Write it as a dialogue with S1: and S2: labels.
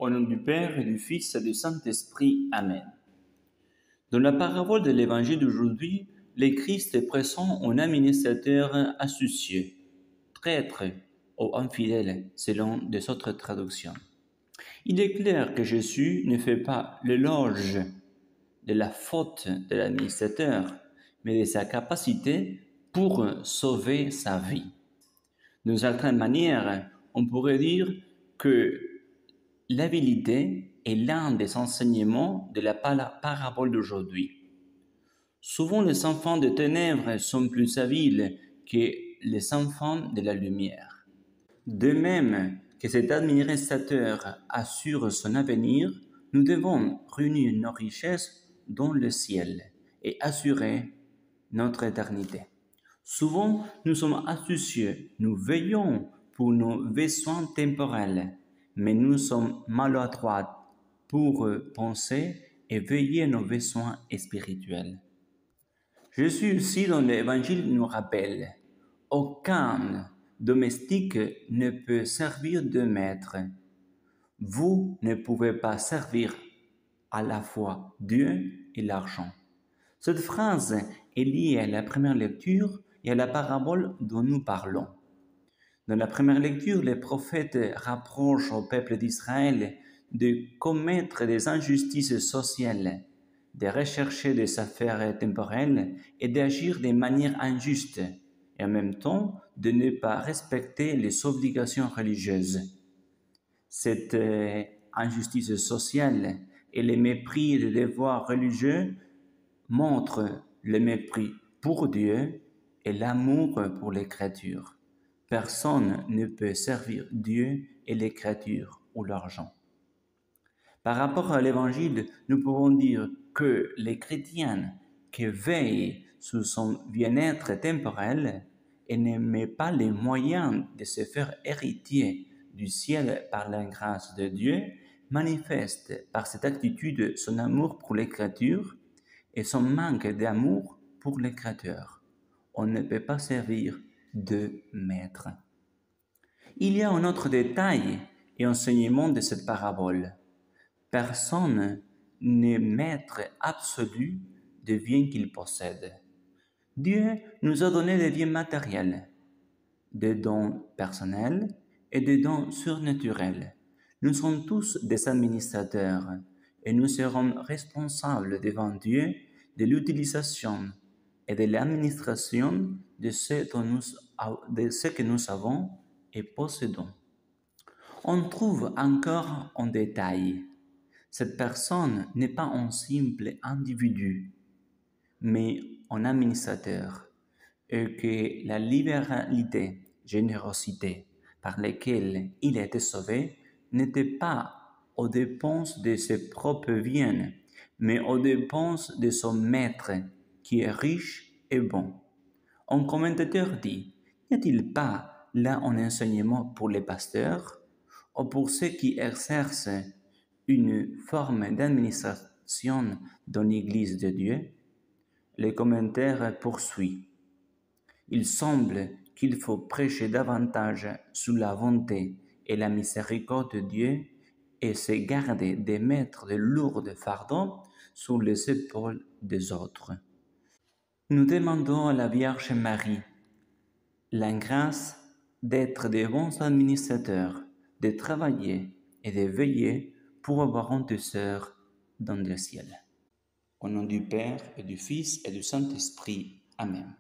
S1: Au nom du Père et du Fils et du Saint-Esprit. Amen. Dans la parabole de l'Évangile d'aujourd'hui, le Christ est présent un administrateur astucieux, traître ou infidèle selon des autres traductions. Il est clair que Jésus ne fait pas l'éloge de la faute de l'administrateur, mais de sa capacité pour sauver sa vie. D'une certaine manière, on pourrait dire que l'habileté est l'un des enseignements de la parabole d'aujourd'hui. Souvent, les enfants des ténèbres sont plus habiles que les enfants de la lumière. De même que cet administrateur assure son avenir, nous devons réunir nos richesses dans le ciel et assurer notre éternité. Souvent, nous sommes astucieux, nous veillons pour nos besoins temporels, mais nous sommes maladroits pour penser et veiller à nos besoins spirituels. Jésus aussi dans l'Évangile nous rappelle « Aucun domestique ne peut servir de maître. Vous ne pouvez pas servir à la fois Dieu et l'argent. » Cette phrase est liée à la première lecture et à la parabole dont nous parlons. Dans la première lecture, le prophète rapproche au peuple d'Israël de commettre des injustices sociales, de rechercher des affaires temporelles et d'agir de manière injuste, et en même temps de ne pas respecter les obligations religieuses. Cette injustice sociale et le mépris des devoirs religieux montrent le mépris pour Dieu et l'amour pour les créatures. Personne ne peut servir Dieu et les créatures ou l'argent. Par rapport à l'Évangile, nous pouvons dire que les chrétiens qui veillent sur son bien-être temporel et ne mettent pas les moyens de se faire héritier du ciel par la grâce de Dieu manifestent par cette attitude son amour pour les créatures et son manque d'amour pour les créateurs. On ne peut pas servir deux maîtres. Il y a un autre détail et enseignement de cette parabole. Personne n'est maître absolu des biens qu'il possède. Dieu nous a donné des biens matériels, des dons personnels et des dons surnaturels. Nous sommes tous des administrateurs et nous serons responsables devant Dieu de l'utilisation et de l'administration de ce que nous avons et possédons. On trouve encore un détail. Cette personne n'est pas un simple individu, mais un administrateur, et que la libéralité, générosité par laquelle il a été sauvé n'était pas aux dépenses de ses propres biens, mais aux dépenses de son maître, qui est riche et bon. Un commentateur dit, n'y a-t-il pas là un enseignement pour les pasteurs ou pour ceux qui exercent une forme d'administration dans l'Église de Dieu? Le commentaire poursuit. Il semble qu'il faut prêcher davantage sur la bonté et la miséricorde de Dieu et se garder de mettre de lourds fardeaux sur les épaules des autres. Nous demandons à la Vierge Marie la grâce d'être de bons administrateurs, de travailler et de veiller pour avoir un teseur dans le ciel. Au nom du Père et du Fils et du Saint-Esprit. Amen.